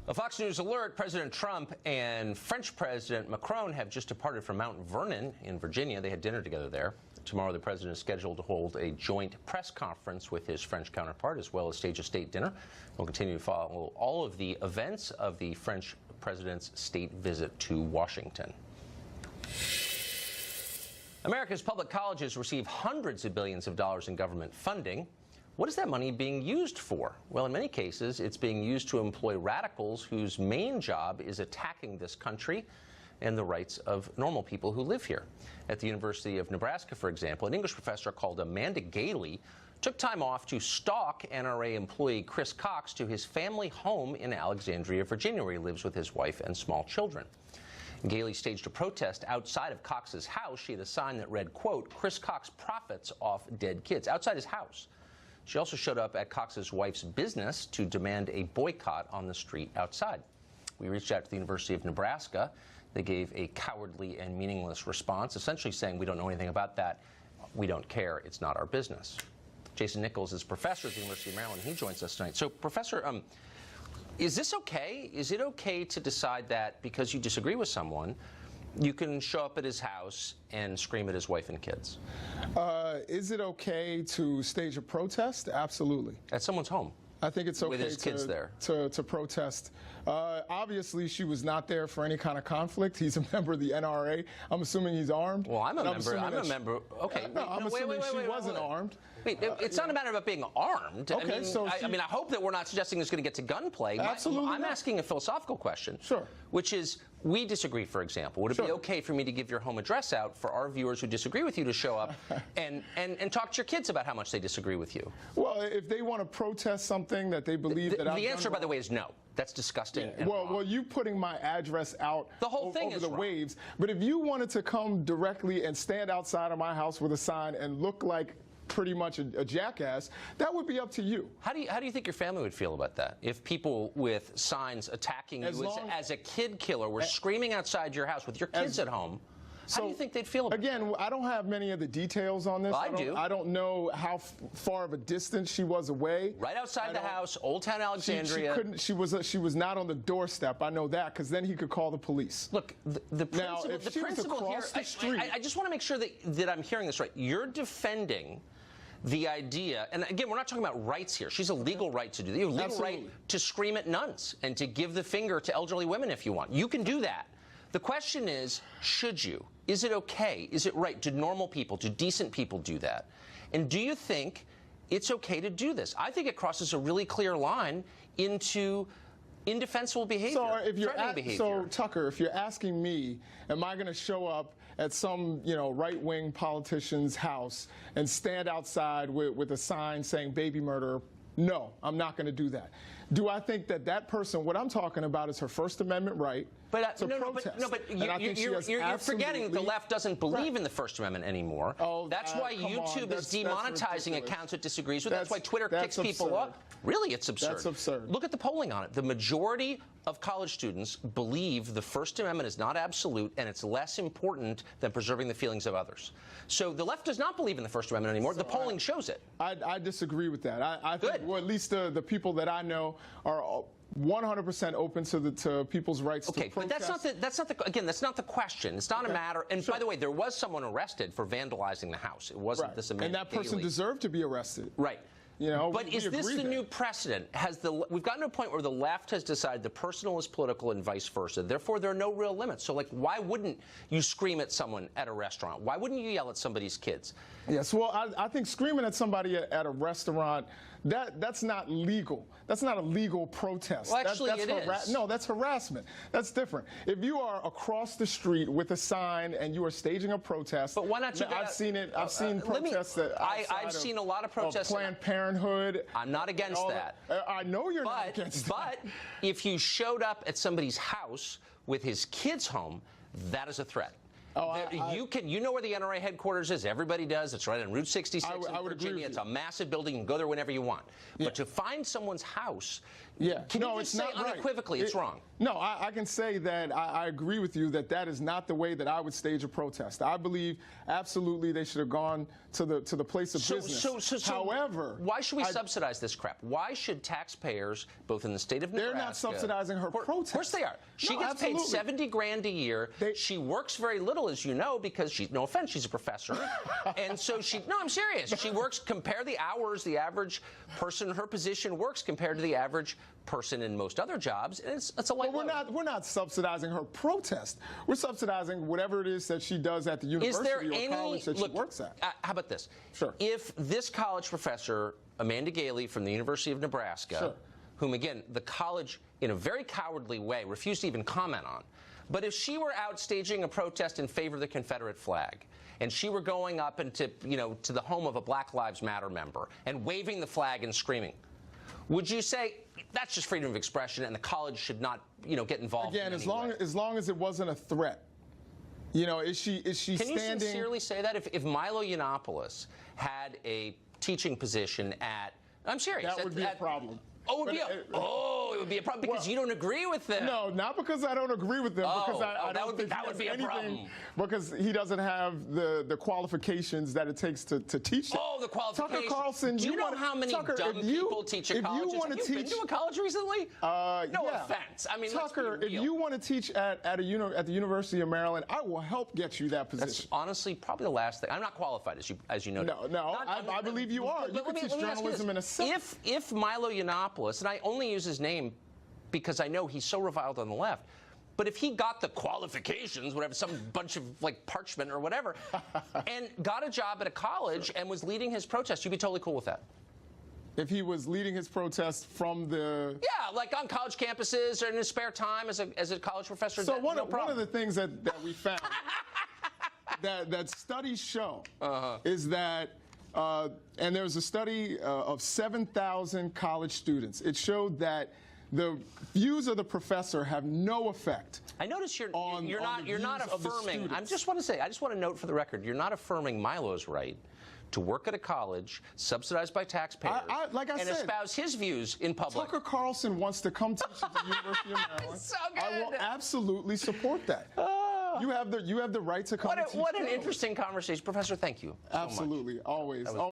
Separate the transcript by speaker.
Speaker 1: A Fox News alert, President Trump and French President Macron have just departed from Mount Vernon in Virginia. They had dinner together there. Tomorrow, the president is scheduled to hold a joint press conference with his French counterpart, as well as stage a state dinner. We'll continue to follow all of the events of the French president's state visit to Washington. America's public colleges receive hundreds of billions of dollars in government funding. What is that money being used for? Well, in many cases, it's being used to employ radicals whose main job is attacking this country and the rights of normal people who live here. At the University of Nebraska, for example, an English professor called Amanda Gailey took time off to stalk NRA employee Chris Cox to his family home in Alexandria, Virginia, where he lives with his wife and small children. Gailey staged a protest outside of Cox's house. She had a sign that read, quote, "Chris Cox profits off dead kids," outside his house. She also showed up at Cox's wife's business to demand a boycott on the street outside. We reached out to the University of Nebraska. They gave a cowardly and meaningless response, essentially saying, "We don't know anything about that. We don't care. It's not our business." Jason Nichols is professor at the University of Maryland. He joins us tonight. So, Professor, is this okay? Is it okay to decide that because you disagree with someone, you can show up at his house and scream at his wife and kids?
Speaker 2: Is it okay to stage a protest? Absolutely.
Speaker 1: At someone's home?
Speaker 2: I think it's okay
Speaker 1: with his kids there.
Speaker 2: To protest. Obviously, she was not there for any kind of conflict. He's a member of the NRA. I'm assuming he's armed.
Speaker 1: Well, I'm a member. Okay.
Speaker 2: No, I'm assuming she wasn't armed.
Speaker 1: Wait, it's not a matter about being armed.
Speaker 2: Okay,
Speaker 1: I mean, I hope that we're not suggesting it's going to get to gunplay.
Speaker 2: Absolutely
Speaker 1: I'm asking a philosophical question.
Speaker 2: Sure.
Speaker 1: Which is, we disagree, for example. Would it be okay for me to give your home address out for our viewers who disagree with you to show up and talk to your kids about how much they disagree with you?
Speaker 2: Well, if they want to protest something that they believe that I've
Speaker 1: the answer, by the way, is no. That's disgusting.
Speaker 2: Yeah. Well, you putting my address out
Speaker 1: the whole thing
Speaker 2: over
Speaker 1: is
Speaker 2: the
Speaker 1: wrong.
Speaker 2: waves. But if you wanted to come directly and stand outside of my house with a sign and look like pretty much a jackass, that would be up to you.
Speaker 1: How do you think your family would feel about that? If people with signs attacking you as a kid killer were screaming outside your house with your kids at home, how do you think they'd feel about
Speaker 2: Again,
Speaker 1: that?
Speaker 2: I don't have many of the details on this.
Speaker 1: I do.
Speaker 2: I don't know how far of a distance she was away.
Speaker 1: Right outside the house, Old Town Alexandria.
Speaker 2: She was not on the doorstep. I know that, because then he could call the police.
Speaker 1: Look, the principle here, I just want to make sure that I'm hearing this right. You're defending the idea, and again, we're not talking about rights here. She's a legal right to do that. You have a legal right to scream at nuns and to give the finger to elderly women if you want. You can do that. The question is, should you? Is it okay? Is it right? Do normal people, do decent people do that? And do you think it's okay to do this? I think it crosses a really clear line into indefensible behavior, threatening behavior.
Speaker 2: So, Tucker, if you're asking me, am I going to show up at some, right-wing politician's house and stand outside with a sign saying baby murder? No, I'm not going to do that. Do I think that person, what I'm talking about is her First Amendment right to protest.
Speaker 1: You're forgetting that the left doesn't believe in the First Amendment anymore. That's why YouTube is demonetizing accounts it disagrees with. That's why Twitter kicks people off. Really, it's absurd.
Speaker 2: That's absurd.
Speaker 1: Look at the polling on it. The majority of college students believe the First Amendment is not absolute and it's less important than preserving the feelings of others. So the left does not believe in the First Amendment anymore. The polling shows it.
Speaker 2: I disagree with that. I think, well, at least the people that I know are 100% open to people's rights to protest.
Speaker 1: But that's not the question. It's not a matter. And by the way, there was someone arrested for vandalizing the house. It wasn't this Amanda
Speaker 2: And that person deserved to be arrested.
Speaker 1: Right. But is this the new precedent? We've gotten to a point where the left has decided the personal is political and vice versa. Therefore, there are no real limits. So, why wouldn't you scream at someone at a restaurant? Why wouldn't you yell at somebody's kids?
Speaker 2: Yes, well, I think screaming at somebody at a restaurant, that's not legal. That's not a legal protest.
Speaker 1: Well, actually, it is.
Speaker 2: No, that's harassment. That's different. If you are across the street with a sign and you are staging a protest,
Speaker 1: but why not?
Speaker 2: I've seen it. I've seen protests.
Speaker 1: I've seen a lot of protests.
Speaker 2: Planned Parenthood.
Speaker 1: I'm not against that.
Speaker 2: I know you're not against that.
Speaker 1: But if you showed up at somebody's house with his kids home, that is a threat. You know where the NRA headquarters is. Everybody does. It's right on Route 66 in Virginia. It's a massive building. You can go there whenever you want. But to find someone's house, can you just say unequivocally it's wrong?
Speaker 2: No, I can say that I agree with you that that is not the way that I would stage a protest. I believe absolutely they should have gone to the place of business. However,
Speaker 1: why should we subsidize this crap? Why should taxpayers, both in the state of Nebraska...
Speaker 2: They're not subsidizing her protest.
Speaker 1: Of course they are. She gets paid $70 grand a year. She works very little, as you know, because she's, no offense, she's a professor. And so no, I'm serious. She works, compare the hours the average person in her position works compared to the average person in most other jobs, and it's a light load.
Speaker 2: We're not subsidizing her protest. We're subsidizing whatever it is that she does at the university or college that she works at.
Speaker 1: How about this?
Speaker 2: Sure.
Speaker 1: If this college professor, Amanda Gailey from the University of Nebraska, whom, again, the college, in a very cowardly way, refused to even comment on, but if she were out staging a protest in favor of the Confederate flag, and she were going up into, to the home of a Black Lives Matter member and waving the flag and screaming, would you say that's just freedom of expression and the college should not, get involved?
Speaker 2: Again, as long as it wasn't a threat. Is she
Speaker 1: Can
Speaker 2: standing?
Speaker 1: you sincerely say that if Milo Yiannopoulos had a teaching position at, I'm serious,
Speaker 2: that would be a problem.
Speaker 1: Oh, it would be a problem because you don't agree with them.
Speaker 2: No, not because I don't agree with them. Because I don't think
Speaker 1: that would be a problem.
Speaker 2: Because he doesn't have the qualifications that it takes to teach it.
Speaker 1: Oh, the qualifications.
Speaker 2: Tucker Carlson.
Speaker 1: Do you know how many dumb people teach at colleges? Have you been to a college recently? No offense. I mean,
Speaker 2: Tucker, if you want to teach at the University of Maryland, I will help get you that position.
Speaker 1: That's honestly probably the last thing. I'm not qualified, as you know.
Speaker 2: No, I believe you are. You can teach journalism in a sense.
Speaker 1: If Milo Yiannopoulos, and I only use his name because I know he's so reviled on the left, but if he got the qualifications, whatever, some bunch of parchment or whatever, and got a job at a college and was leading his protest, you'd be totally cool with that.
Speaker 2: If he was leading his protest from the...
Speaker 1: Yeah, like on college campuses or in his spare time as a college professor.
Speaker 2: So one of the things that we found that studies show is that and there was a study of 7,000 college students. It showed that the views of the professor have no effect.
Speaker 1: I notice you're not affirming. I just want to note for the record, you're not affirming Milo's right to work at a college subsidized by taxpayers and espouse his views in public.
Speaker 2: Tucker Carlson wants to come teach at the University of Maryland.
Speaker 1: So good.
Speaker 2: I will absolutely support that. You have the right to come.
Speaker 1: What an interesting conversation, Professor. Thank you.
Speaker 2: Absolutely,
Speaker 1: so much.
Speaker 2: Always.